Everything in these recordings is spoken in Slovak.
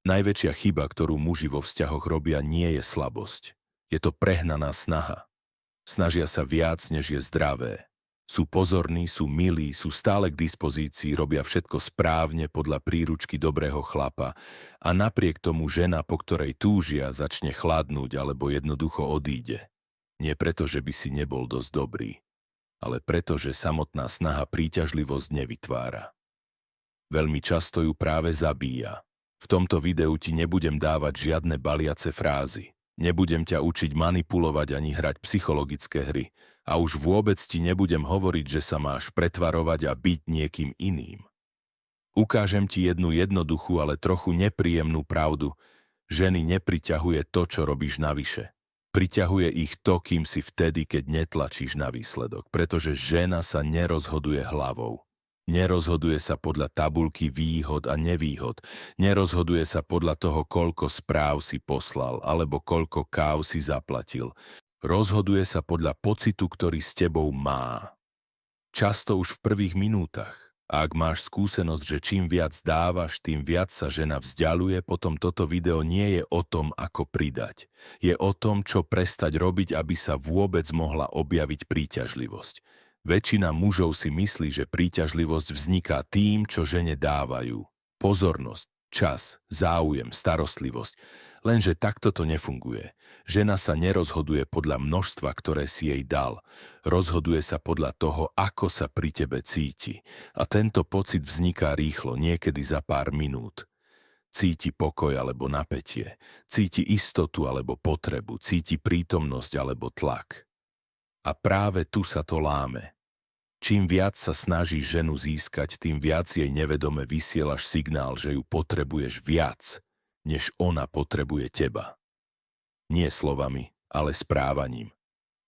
Najväčšia chyba, ktorú muži vo vzťahoch robia, nie je slabosť. Je to prehnaná snaha. Snažia sa viac, než je zdravé. Sú pozorní, sú milí, sú stále k dispozícii, robia všetko správne podľa príručky dobrého chlapa a napriek tomu žena, po ktorej túžia, začne chladnúť alebo jednoducho odíde. Nie preto, že by si nebol dosť dobrý, ale preto, že samotná snaha príťažlivosť nevytvára. Veľmi často ju práve zabíja. V tomto videu ti nebudem dávať žiadne baliace frázy. Nebudem ťa učiť manipulovať ani hrať psychologické hry a už vôbec ti nebudem hovoriť, že sa máš pretvarovať a byť niekým iným. Ukážem ti jednu jednoduchú, ale trochu nepríjemnú pravdu. Ženy nepriťahuje to, čo robíš navyše. Priťahuje ich to, kým si vtedy, keď netlačíš na výsledok, pretože žena sa nerozhoduje hlavou. Nerozhoduje sa podľa tabuľky výhod a nevýhod. Nerozhoduje sa podľa toho, koľko správ si poslal alebo koľko káv si zaplatil. Rozhoduje sa podľa pocitu, ktorý s tebou má. Často už v prvých minútach. A ak máš skúsenosť, že čím viac dávaš, tým viac sa žena vzdialuje, potom toto video nie je o tom, ako pridať. Je o tom, čo prestať robiť, aby sa vôbec mohla objaviť príťažlivosť. Väčšina mužov si myslí, že príťažlivosť vzniká tým, čo žene dávajú. Pozornosť, čas, záujem, starostlivosť. Lenže takto to nefunguje. Žena sa nerozhoduje podľa množstva, ktoré si jej dal. Rozhoduje sa podľa toho, ako sa pri tebe cíti. A tento pocit vzniká rýchlo, niekedy za pár minút. Cíti pokoj alebo napätie. Cíti istotu alebo potrebu. Cíti prítomnosť alebo tlak. A práve tu sa to láme. Čím viac sa snažíš ženu získať, tým viac jej nevedome vysielaš signál, že ju potrebuješ viac, než ona potrebuje teba. Nie slovami, ale správaním.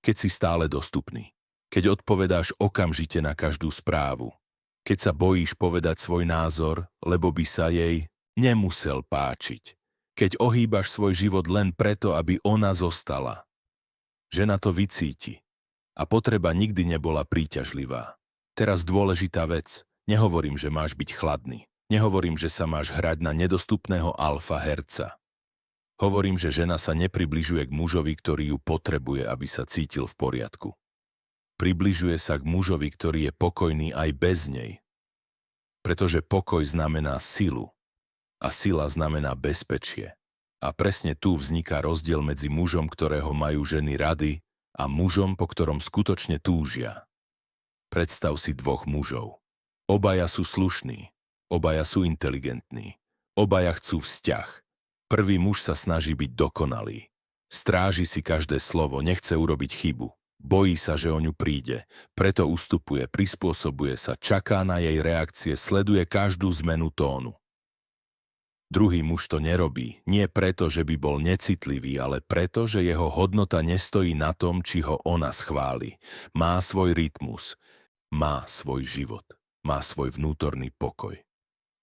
Keď si stále dostupný. Keď odpovedáš okamžite na každú správu. Keď sa bojíš povedať svoj názor, lebo by sa jej nemusel páčiť. Keď ohýbaš svoj život len preto, aby ona zostala. Žena to vycíti. A potreba nikdy nebola príťažlivá. Teraz dôležitá vec. Nehovorím, že máš byť chladný. Nehovorím, že sa máš hrať na nedostupného alfa herca. Hovorím, že žena sa nepribližuje k mužovi, ktorý ju potrebuje, aby sa cítil v poriadku. Približuje sa k mužovi, ktorý je pokojný aj bez nej. Pretože pokoj znamená silu. A sila znamená bezpečie. A presne tu vzniká rozdiel medzi mužom, ktorého majú ženy rady, a mužom, po ktorom skutočne túžia. Predstav si dvoch mužov. Obaja sú slušní, obaja sú inteligentní, obaja chcú vzťah. Prvý muž sa snaží byť dokonalý. Stráži si každé slovo, nechce urobiť chybu. Bojí sa, že o ňu príde, preto ustupuje, prispôsobuje sa, čaká na jej reakcie, sleduje každú zmenu tónu. Druhý muž to nerobí, nie preto, že by bol necitlivý, ale preto, že jeho hodnota nestojí na tom, či ho ona schváli. Má svoj rytmus, má svoj život, má svoj vnútorný pokoj.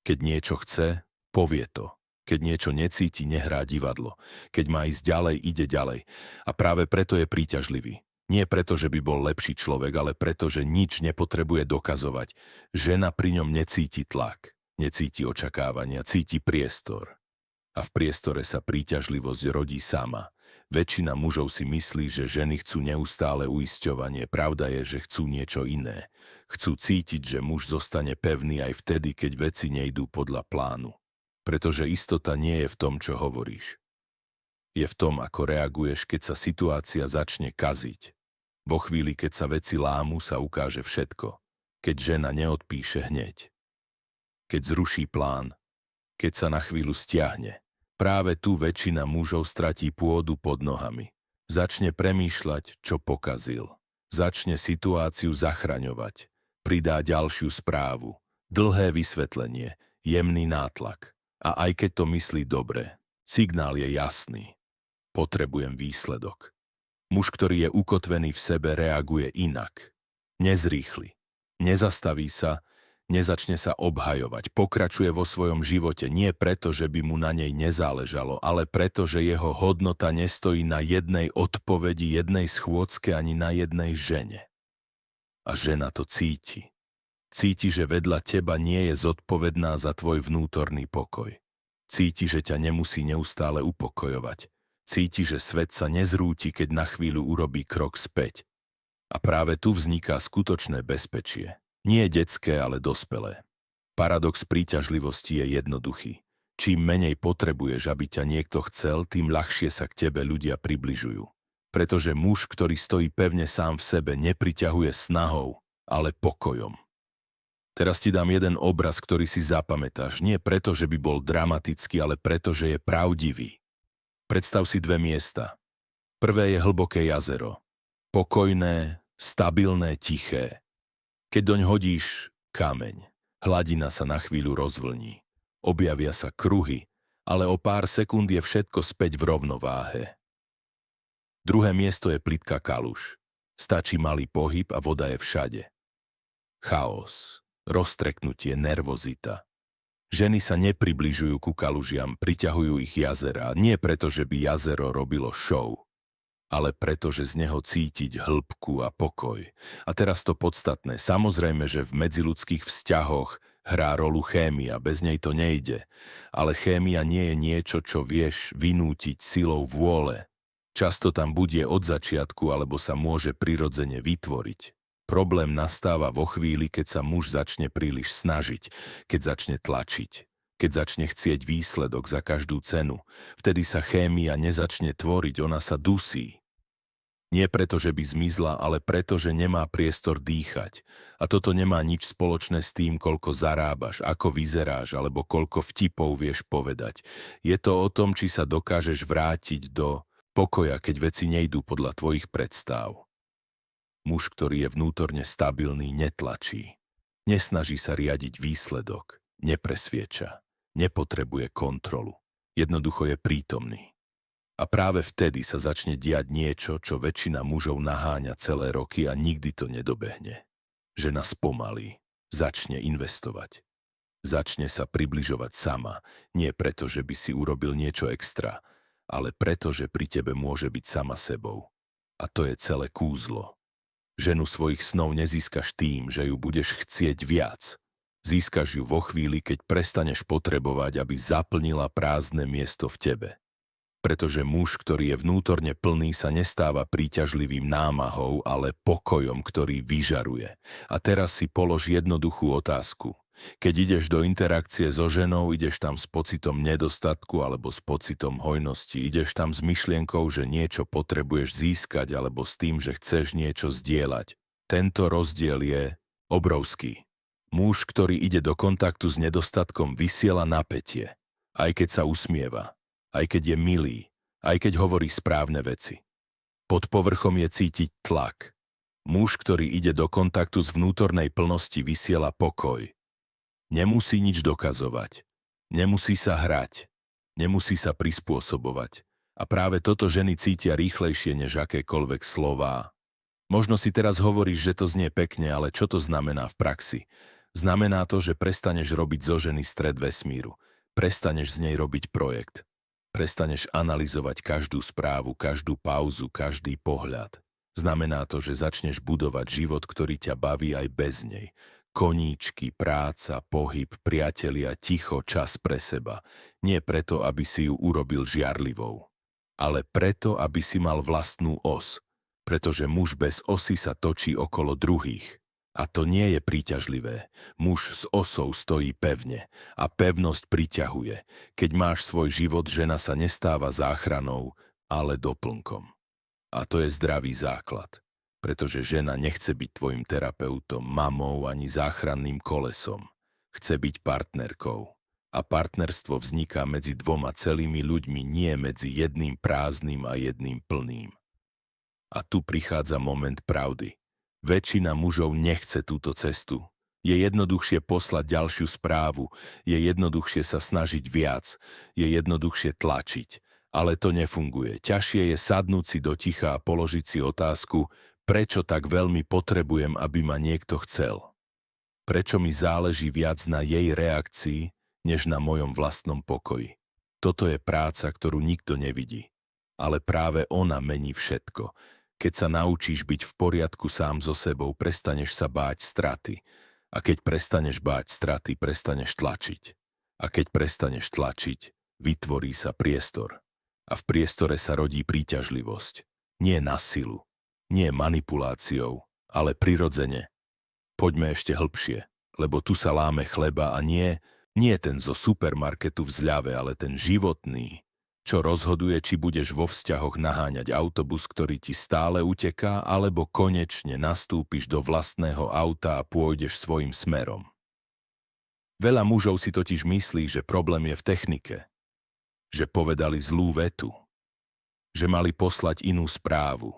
Keď niečo chce, povie to. Keď niečo necíti, nehrá divadlo. Keď má ísť ďalej, ide ďalej. A práve preto je príťažlivý. Nie preto, že by bol lepší človek, ale preto, že nič nepotrebuje dokazovať. Žena pri ňom necíti tlak. Necíti očakávania, cíti priestor. A v priestore sa príťažlivosť rodí sama. Väčšina mužov si myslí, že ženy chcú neustále uisťovanie. Pravda je, že chcú niečo iné. Chcú cítiť, že muž zostane pevný aj vtedy, keď veci nejdú podľa plánu. Pretože istota nie je v tom, čo hovoríš. Je v tom, ako reaguješ, keď sa situácia začne kaziť. Vo chvíli, keď sa veci lámu, sa ukáže všetko. Keď žena neodpíše hneď. Keď zruší plán, keď sa na chvíľu stiahne. Práve tu väčšina mužov stratí pôdu pod nohami. Začne premýšľať, čo pokazil. Začne situáciu zachraňovať. Pridá ďalšiu správu. Dlhé vysvetlenie, jemný nátlak. A aj keď to myslí dobre, signál je jasný. Potrebujem výsledok. Muž, ktorý je ukotvený v sebe, reaguje inak. Nezrýchli. Nezastaví sa, nezačne sa obhajovať, pokračuje vo svojom živote nie preto, že by mu na nej nezáležalo, ale preto, že jeho hodnota nestojí na jednej odpovedi, jednej schôdzke ani na jednej žene. A žena to cíti. Cíti, že vedľa teba nie je zodpovedná za tvoj vnútorný pokoj. Cíti, že ťa nemusí neustále upokojovať. Cíti, že svet sa nezrúti, keď na chvíľu urobí krok späť. A práve tu vzniká skutočné bezpečie. Nie detské, ale dospelé. Paradox príťažlivosti je jednoduchý. Čím menej potrebuješ, aby ťa niekto chcel, tým ľahšie sa k tebe ľudia približujú. Pretože muž, ktorý stojí pevne sám v sebe, nepriťahuje snahou, ale pokojom. Teraz ti dám jeden obraz, ktorý si zapamätáš. Nie preto, že by bol dramatický, ale preto, že je pravdivý. Predstav si dve miesta. Prvé je hlboké jazero. Pokojné, stabilné, tiché. Keď doň hodíš kameň, hladina sa na chvíľu rozvlní. Objavia sa kruhy, ale o pár sekúnd je všetko späť v rovnováhe. Druhé miesto je plitká kaluž. Stačí malý pohyb a voda je všade. Chaos, roztreknutie, nervozita. Ženy sa nepribližujú ku kalužiam, priťahujú ich jazera. Nie preto, že by jazero robilo show, ale preto, že z neho cítiť hĺbku a pokoj. A teraz to podstatné. Samozrejme, že v medziľudských vzťahoch hrá rolu chémia, bez nej to nejde. Ale chémia nie je niečo, čo vieš vynútiť silou vôle. Často tam bude od začiatku, alebo sa môže prirodzene vytvoriť. Problém nastáva vo chvíli, keď sa muž začne príliš snažiť, keď začne tlačiť, keď začne chcieť výsledok za každú cenu. Vtedy sa chémia nezačne tvoriť, ona sa dusí. Nie preto, že by zmizla, ale preto, že nemá priestor dýchať. A toto nemá nič spoločné s tým, koľko zarábaš, ako vyzeráš, alebo koľko vtipov vieš povedať. Je to o tom, či sa dokážeš vrátiť do pokoja, keď veci nejdú podľa tvojich predstáv. Muž, ktorý je vnútorne stabilný, netlačí. Nesnaží sa riadiť výsledok, nepresvieča, nepotrebuje kontrolu. Jednoducho je prítomný. A práve vtedy sa začne diať niečo, čo väčšina mužov naháňa celé roky a nikdy to nedobehne. Žena spomalí, začne investovať. Začne sa približovať sama, nie preto, že by si urobil niečo extra, ale preto, že pri tebe môže byť sama sebou. A to je celé kúzlo. Ženu svojich snov nezískaš tým, že ju budeš chcieť viac. Získaš ju vo chvíli, keď prestaneš potrebovať, aby zaplnila prázdne miesto v tebe. Pretože muž, ktorý je vnútorne plný, sa nestáva príťažlivým námahou, ale pokojom, ktorý vyžaruje. A teraz si polož jednoduchú otázku. Keď ideš do interakcie so ženou, ideš tam s pocitom nedostatku alebo s pocitom hojnosti. Ideš tam s myšlienkou, že niečo potrebuješ získať alebo s tým, že chceš niečo zdieľať. Tento rozdiel je obrovský. Muž, ktorý ide do kontaktu s nedostatkom, vysiela napätie. Aj keď sa usmieva, aj keď je milý, aj keď hovorí správne veci. Pod povrchom je cítiť tlak. Muž, ktorý ide do kontaktu s vnútornej plnosti, vysiela pokoj. Nemusí nič dokazovať. Nemusí sa hrať. Nemusí sa prispôsobovať. A práve toto ženy cítia rýchlejšie než akékoľvek slová. Možno si teraz hovoríš, že to znie pekne, ale čo to znamená v praxi? Znamená to, že prestaneš robiť zo ženy stred vesmíru. Prestaneš z nej robiť projekt. Prestaneš analyzovať každú správu, každú pauzu, každý pohľad. Znamená to, že začneš budovať život, ktorý ťa baví aj bez nej. Koníčky, práca, pohyb, priatelia, ticho, čas pre seba. Nie preto, aby si ju urobil žiarlivou, ale preto, aby si mal vlastnú os. Pretože muž bez osy sa točí okolo druhých. A to nie je príťažlivé. Muž s osou stojí pevne a pevnosť priťahuje. Keď máš svoj život, žena sa nestáva záchranou, ale doplnkom. A to je zdravý základ. Pretože žena nechce byť tvojim terapeutom, mamou ani záchranným kolesom. Chce byť partnerkou. A partnerstvo vzniká medzi dvoma celými ľuďmi, nie medzi jedným prázdnym a jedným plným. A tu prichádza moment pravdy. Väčšina mužov nechce túto cestu. Je jednoduchšie poslať ďalšiu správu, je jednoduchšie sa snažiť viac, je jednoduchšie tlačiť. Ale to nefunguje. Ťažšie je sadnúť si do ticha a položiť si otázku, prečo tak veľmi potrebujem, aby ma niekto chcel? Prečo mi záleží viac na jej reakcii, než na mojom vlastnom pokoji? Toto je práca, ktorú nikto nevidí. Ale práve ona mení všetko. Keď sa naučíš byť v poriadku sám so sebou, prestaneš sa báť straty. A keď prestaneš báť straty, prestaneš tlačiť. A keď prestaneš tlačiť, Vytvorí sa priestor. A v priestore sa rodí príťažlivosť. Nie na silu, nie manipuláciou, ale prirodzene. Poďme ešte hlbšie, lebo tu sa láme chleba a nie ten zo supermarketu v zľave, ale ten životný, čo rozhoduje, či budeš vo vzťahoch naháňať autobus, ktorý ti stále uteká, alebo konečne nastúpiš do vlastného auta a pôjdeš svojim smerom. Veľa mužov si totiž myslí, že problém je v technike, že povedali zlú vetu, že mali poslať inú správu,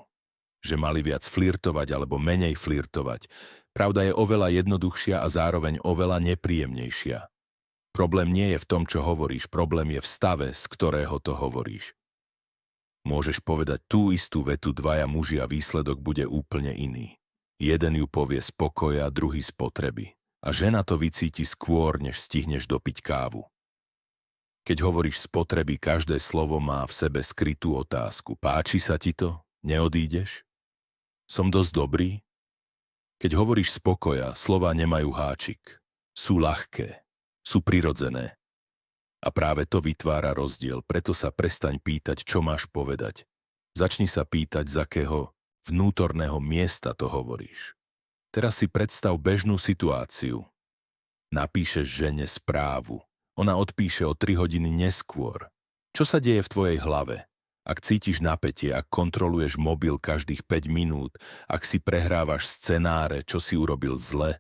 že mali viac flirtovať alebo menej flirtovať. Pravda je oveľa jednoduchšia a zároveň oveľa nepríjemnejšia. Problém nie je v tom, čo hovoríš, problém je v stave, z ktorého to hovoríš. Môžeš povedať tú istú vetu dvaja muži a výsledok bude úplne iný. Jeden ju povie z pokoja, druhý z potreby. A žena to vycíti skôr, než stihneš dopiť kávu. Keď hovoríš z potreby, každé slovo má v sebe skrytú otázku. Páči sa ti to? Neodídeš? Som dosť dobrý? Keď hovoríš z pokoja, slová nemajú háčik. Sú ľahké, sú prirodzené. A práve to vytvára rozdiel, preto sa prestaň pýtať, čo máš povedať. Začni sa pýtať, z akého vnútorného miesta to hovoríš. Teraz si predstav bežnú situáciu. Napíšeš žene správu. Ona odpíše o 3 hodiny neskôr. Čo sa deje v tvojej hlave? Ak cítiš napätie, ak kontroluješ mobil každých 5 minút, ak si prehrávaš scenáre, čo si urobil zle,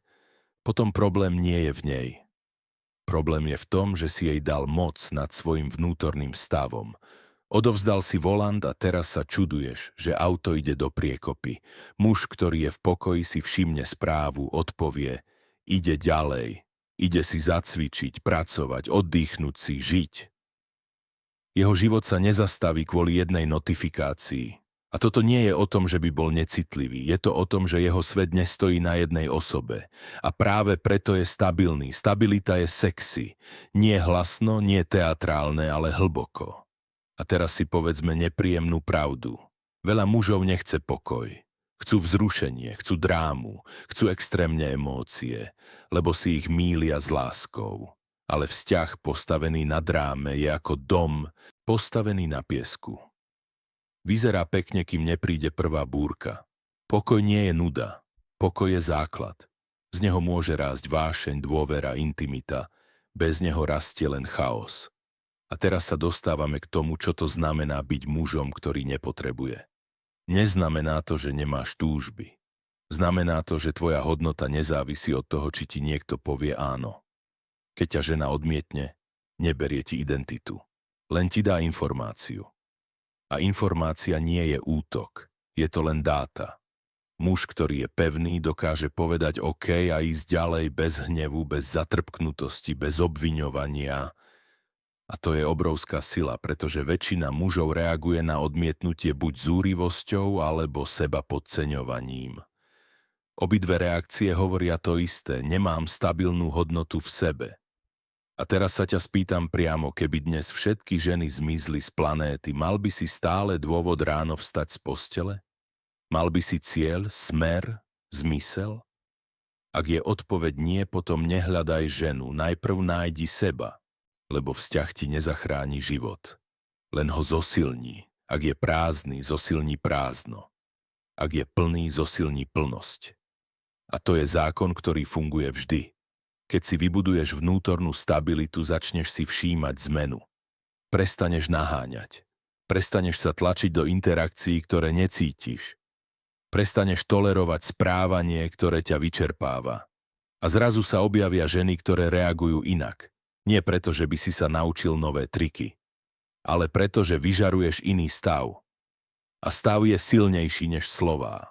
potom problém nie je v nej. Problém je v tom, že si jej dal moc nad svojim vnútorným stavom. Odovzdal si volant a teraz sa čuduješ, že auto ide do priekopy. Muž, ktorý je v pokoji, si všimne správu, odpovie, ide ďalej. Ide si zacvičiť, pracovať, oddychnúť si, žiť. Jeho život sa nezastaví kvôli jednej notifikácii. A toto nie je o tom, že by bol necitlivý. Je to o tom, že jeho svet nestojí na jednej osobe. A práve preto je stabilný. Stabilita je sexy. Nie hlasno, nie teatrálne, ale hlboko. A teraz si povedzme nepríjemnú pravdu. Veľa mužov nechce pokoj. Chcú vzrušenie, chcú drámu, chcú extrémne emócie, lebo si ich mýlia s láskou. Ale vzťah postavený na dráme je ako dom postavený na piesku. Vyzerá pekne, kým nepríde prvá búrka. Pokoj nie je nuda, pokoj je základ. Z neho môže rásť vášeň, dôvera, intimita. Bez neho rastie len chaos. A teraz sa dostávame k tomu, čo to znamená byť mužom, ktorý nepotrebuje. Neznamená to, že nemáš túžby. Znamená to, že tvoja hodnota nezávisí od toho, či ti niekto povie áno. Keď ťa žena odmietne, neberie ti identitu. Len ti dá informáciu. A informácia nie je útok, je to len dáta. Muž, ktorý je pevný, dokáže povedať OK a ísť ďalej bez hnevu, bez zatrpknutosti, bez obviňovania. A to je obrovská sila, pretože väčšina mužov reaguje na odmietnutie buď zúrivosťou, alebo seba podceňovaním. Obidve reakcie hovoria to isté, nemám stabilnú hodnotu v sebe. A teraz sa ťa spýtam priamo, keby dnes všetky ženy zmizli z planéty, mal by si stále dôvod ráno vstať z postele? Mal by si cieľ, smer, zmysel? Ak je odpoveď nie, potom nehľadaj ženu, najprv nájdi seba. Lebo vzťah ti nezachráni život. Len ho zosilní. Ak je prázdny, zosilní prázdno. Ak je plný, zosilní plnosť. A to je zákon, ktorý funguje vždy. Keď si vybuduješ vnútornú stabilitu, začneš si všímať zmenu. Prestaneš naháňať. Prestaneš sa tlačiť do interakcií, ktoré necítiš. Prestaneš tolerovať správanie, ktoré ťa vyčerpáva. A zrazu sa objavia ženy, ktoré reagujú inak. Nie preto, že by si sa naučil nové triky, ale preto, že vyžaruješ iný stav. A stav je silnejší než slová.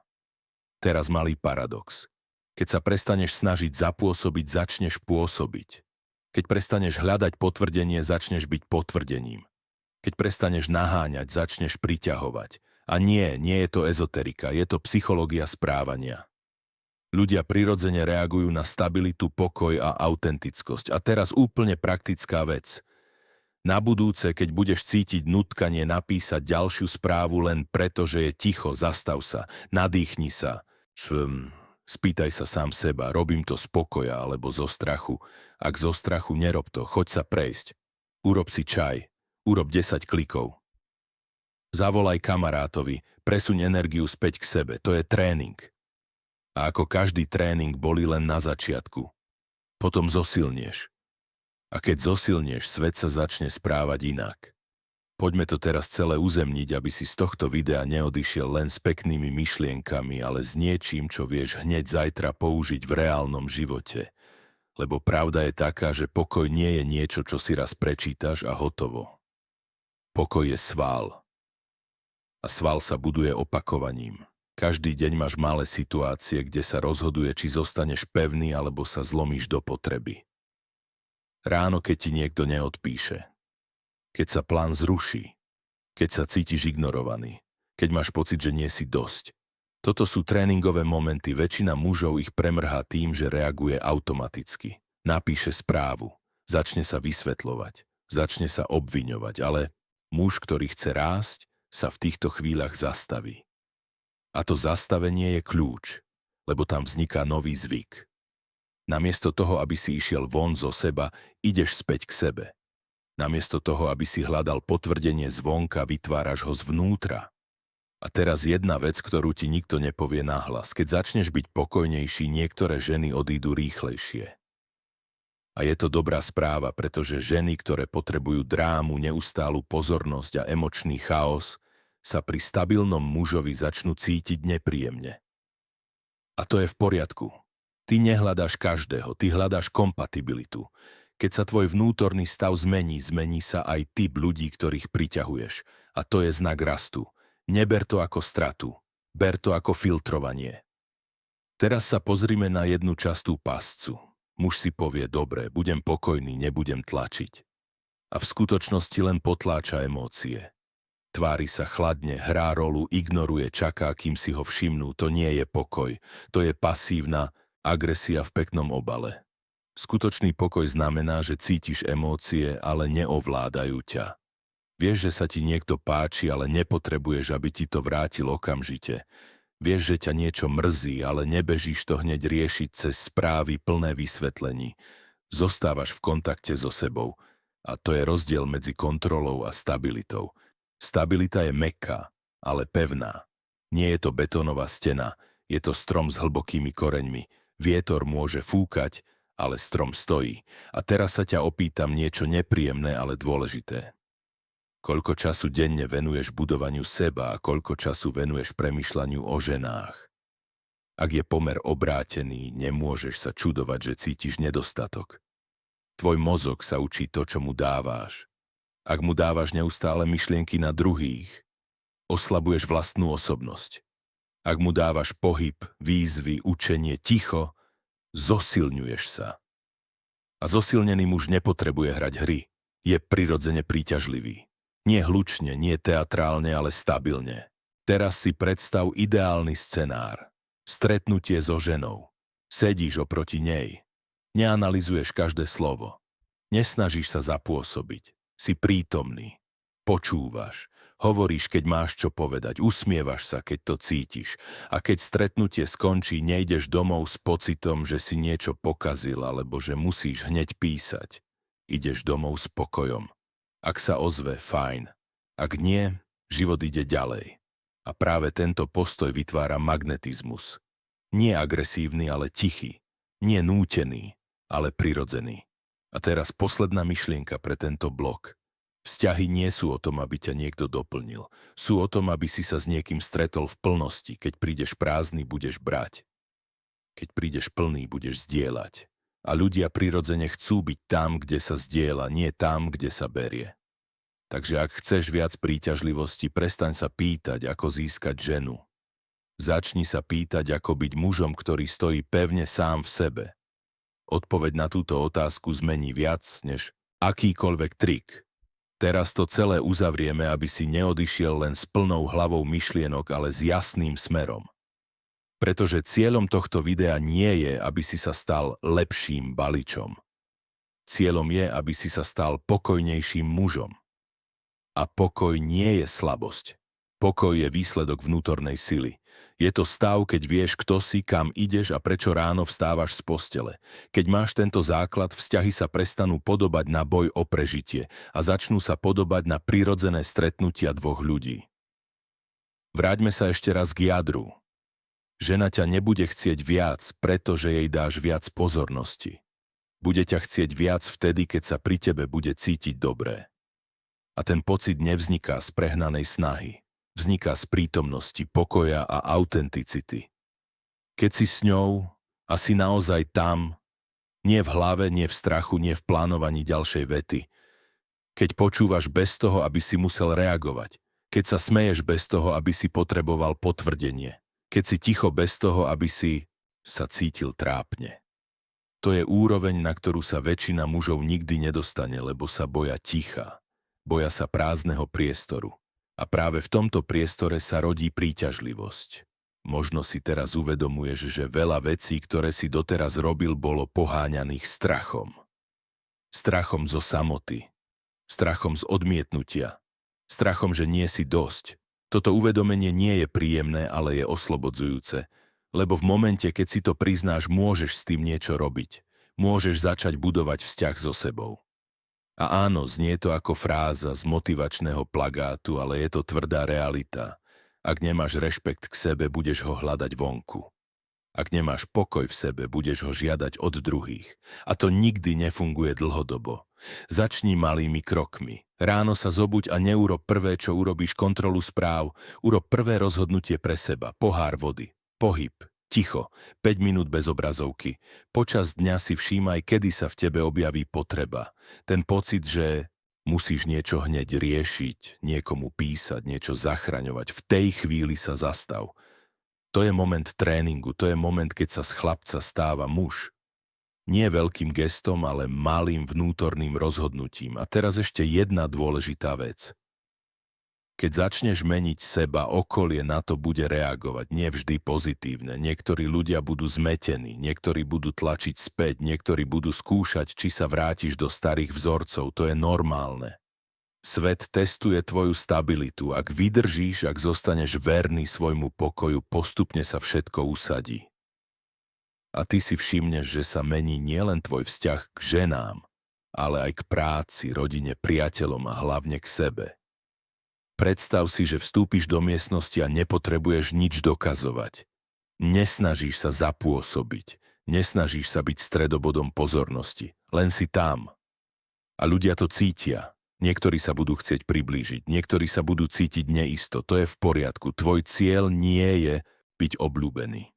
Teraz malý paradox. Keď sa prestaneš snažiť zapôsobiť, začneš pôsobiť. Keď prestaneš hľadať potvrdenie, začneš byť potvrdením. Keď prestaneš naháňať, začneš priťahovať. A nie je to ezoterika, je to psychológia správania. Ľudia prirodzene reagujú na stabilitu, pokoj a autentickosť. A teraz úplne praktická vec. Na budúce, keď budeš cítiť nutkanie napísať ďalšiu správu len preto, že je ticho, zastav sa, nadýchni sa. Spýtaj sa sám seba, robím to z pokoja alebo zo strachu. Ak zo strachu, nerob to, choď sa prejsť. Urob si čaj. Urob 10 klikov. Zavolaj kamarátovi, presuň energiu späť k sebe, to je tréning. A ako každý tréning boli len na začiatku. Potom zosilnieš. A keď zosilnieš, svet sa začne správať inak. Poďme to teraz celé uzemniť, aby si z tohto videa neodišiel len s peknými myšlienkami, ale s niečím, čo vieš hneď zajtra použiť v reálnom živote. Lebo pravda je taká, že pokoj nie je niečo, čo si raz prečítaš a hotovo. Pokoj je sval. A sval sa buduje opakovaním. Každý deň máš malé situácie, kde sa rozhoduje, či zostaneš pevný, alebo sa zlomíš do potreby. Ráno, keď ti niekto neodpíše. Keď sa plán zruší. Keď sa cítiš ignorovaný. Keď máš pocit, že nie si dosť. Toto sú tréningové momenty, väčšina mužov ich premrhá tým, že reaguje automaticky. Napíše správu, začne sa vysvetľovať, začne sa obviňovať, ale muž, ktorý chce rásť, sa v týchto chvíľach zastaví. A to zastavenie je kľúč, lebo tam vzniká nový zvyk. Namiesto toho, aby si išiel von zo seba, ideš späť k sebe. Namiesto toho, aby si hľadal potvrdenie zvonka, vytváraš ho zvnútra. A teraz jedna vec, ktorú ti nikto nepovie nahlas. Keď začneš byť pokojnejší, niektoré ženy odídu rýchlejšie. A je to dobrá správa, pretože ženy, ktoré potrebujú drámu, neustálu pozornosť a emočný chaos, sa pri stabilnom mužovi začnú cítiť nepríjemne. A to je v poriadku. Ty nehľadáš každého, ty hľadáš kompatibilitu. Keď sa tvoj vnútorný stav zmení, zmení sa aj typ ľudí, ktorých priťahuješ. A to je znak rastu. Neber to ako stratu, ber to ako filtrovanie. Teraz sa pozrime na jednu častú páscu. Muž si povie, dobre, budem pokojný, nebudem tlačiť. A v skutočnosti len potláča emócie. Tvári sa chladne, hrá rolu, ignoruje, čaká, kým si ho všimnú. To nie je pokoj, to je pasívna agresia v peknom obale. Skutočný pokoj znamená, že cítiš emócie, ale neovládajú ťa. Vieš, že sa ti niekto páči, ale nepotrebuješ, aby ti to vrátil okamžite. Vieš, že ťa niečo mrzí, ale nebežíš to hneď riešiť cez správy plné vysvetlení. Zostávaš v kontakte so sebou. A to je rozdiel medzi kontrolou a stabilitou. Stabilita je mäkká, ale pevná. Nie je to betónová stena, je to strom s hlbokými koreňmi. Vietor môže fúkať, ale strom stojí. A teraz sa ťa opýtam niečo nepríjemné, ale dôležité. Koľko času denne venuješ budovaniu seba a koľko času venuješ premýšľaniu o ženách? Ak je pomer obrátený, nemôžeš sa čudovať, že cítiš nedostatok. Tvoj mozog sa učí to, čo mu dáváš. Ak mu dávaš neustále myšlienky na druhých, oslabuješ vlastnú osobnosť. Ak mu dávaš pohyb, výzvy, učenie, ticho, zosilňuješ sa. A zosilnený muž nepotrebuje hrať hry. Je prirodzene príťažlivý. Nie hlučne, nie teatrálne, ale stabilne. Teraz si predstav ideálny scenár. Stretnutie so ženou. Sedíš oproti nej. Neanalizuješ každé slovo. Nesnažíš sa zapôsobiť. Si prítomný. Počúvaš. Hovoríš, keď máš čo povedať. Usmievaš sa, keď to cítiš. A keď stretnutie skončí, nejdeš domov s pocitom, že si niečo pokazil alebo že musíš hneď písať. Ideš domov s pokojom. Ak sa ozve, fajn. Ak nie, život ide ďalej. A práve tento postoj vytvára magnetizmus. Nie agresívny, ale tichý. Nie nútený, ale prirodzený. A teraz posledná myšlienka pre tento blok. Vzťahy nie sú o tom, aby ťa niekto doplnil. Sú o tom, aby si sa s niekým stretol v plnosti. Keď prídeš prázdny, budeš brať. Keď prídeš plný, budeš zdieľať. A ľudia prirodzene chcú byť tam, kde sa zdieľa, nie tam, kde sa berie. Takže ak chceš viac príťažlivosti, prestaň sa pýtať, ako získať ženu. Začni sa pýtať, ako byť mužom, ktorý stojí pevne sám v sebe. Odpoveď na túto otázku zmení viac, než akýkoľvek trik. Teraz to celé uzavrieme, aby si neodišiel len s plnou hlavou myšlienok, ale s jasným smerom. Pretože cieľom tohto videa nie je, aby si sa stal lepším baličom. Cieľom je, aby si sa stal pokojnejším mužom. A pokoj nie je slabosť. Pokoj je výsledok vnútornej sily. Je to stav, keď vieš, kto si, kam ideš a prečo ráno vstávaš z postele. Keď máš tento základ, vzťahy sa prestanú podobať na boj o prežitie a začnú sa podobať na prirodzené stretnutia dvoch ľudí. Vráťme sa ešte raz k jadru. Žena ťa nebude chcieť viac, pretože jej dáš viac pozornosti. Bude ťa chcieť viac vtedy, keď sa pri tebe bude cítiť dobre. A ten pocit nevzniká z prehnanej snahy. Vzniká z prítomnosti, pokoja a autenticity. Keď si s ňou a si naozaj tam, nie v hlave, nie v strachu, nie v plánovaní ďalšej vety. Keď počúvaš bez toho, aby si musel reagovať. Keď sa smeješ bez toho, aby si potreboval potvrdenie. Keď si ticho bez toho, aby si sa cítil trápne. To je úroveň, na ktorú sa väčšina mužov nikdy nedostane, lebo sa boja ticha. Boja sa prázdneho priestoru. A práve v tomto priestore sa rodí príťažlivosť. Možno si teraz uvedomuješ, že veľa vecí, ktoré si doteraz robil, bolo poháňaných strachom. Strachom zo samoty. Strachom z odmietnutia. Strachom, že nie si dosť. Toto uvedomenie nie je príjemné, ale je oslobodzujúce. Lebo v momente, keď si to priznáš, môžeš s tým niečo robiť. Môžeš začať budovať vzťah so sebou. A áno, znie to ako fráza z motivačného plagátu, ale je to tvrdá realita. Ak nemáš rešpekt k sebe, budeš ho hľadať vonku. Ak nemáš pokoj v sebe, budeš ho žiadať od druhých. A to nikdy nefunguje dlhodobo. Začni malými krokmi. Ráno sa zobuď a neurob prvé, čo urobíš, kontrolu správ. Urob prvé rozhodnutie pre seba, pohár vody, pohyb. Ticho, 5 minút bez obrazovky. Počas dňa si všímaj, kedy sa v tebe objaví potreba. Ten pocit, že musíš niečo hneď riešiť, niekomu písať, niečo zachraňovať. V tej chvíli sa zastav. To je moment tréningu, to je moment, keď sa z chlapca stáva muž. Nie veľkým gestom, ale malým vnútorným rozhodnutím. A teraz ešte jedna dôležitá vec. Keď začneš meniť seba, okolie na to bude reagovať, nie vždy pozitívne. Niektorí ľudia budú zmetení, niektorí budú tlačiť späť, niektorí budú skúšať, či sa vrátiš do starých vzorcov, to je normálne. Svet testuje tvoju stabilitu, ak vydržíš, ak zostaneš verný svojmu pokoju, postupne sa všetko usadí. A ty si všimneš, že sa mení nielen tvoj vzťah k ženám, ale aj k práci, rodine, priateľom a hlavne k sebe. Predstav si, že vstúpiš do miestnosti a nepotrebuješ nič dokazovať. Nesnažíš sa zapôsobiť, nesnažíš sa byť stredobodom pozornosti, len si tam. A ľudia to cítia. Niektorí sa budú chcieť priblížiť, niektorí sa budú cítiť neisto, to je v poriadku. Tvoj cieľ nie je byť obľúbený.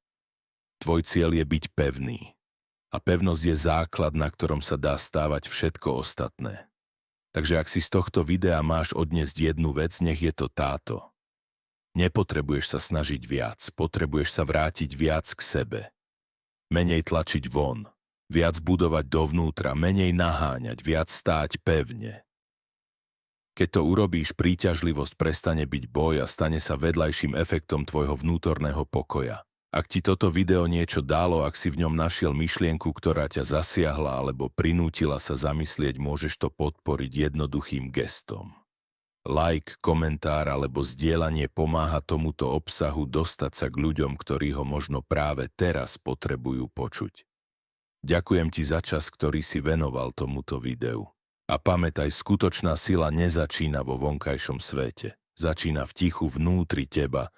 Tvoj cieľ je byť pevný. A pevnosť je základ, na ktorom sa dá stávať všetko ostatné. Takže ak si z tohto videa máš odniesť jednu vec, nech je to táto. Nepotrebuješ sa snažiť viac, potrebuješ sa vrátiť viac k sebe. Menej tlačiť von, viac budovať dovnútra, menej naháňať, viac stáť pevne. Keď to urobíš, príťažlivosť prestane byť boj a stane sa vedľajším efektom tvojho vnútorného pokoja. Ak ti toto video niečo dalo, ak si v ňom našiel myšlienku, ktorá ťa zasiahla alebo prinútila sa zamyslieť, môžeš to podporiť jednoduchým gestom. Like, komentár alebo zdieľanie pomáha tomuto obsahu dostať sa k ľuďom, ktorí ho možno práve teraz potrebujú počuť. Ďakujem ti za čas, ktorý si venoval tomuto videu. A pamätaj, skutočná sila nezačína vo vonkajšom svete. Začína v tichu vnútri teba.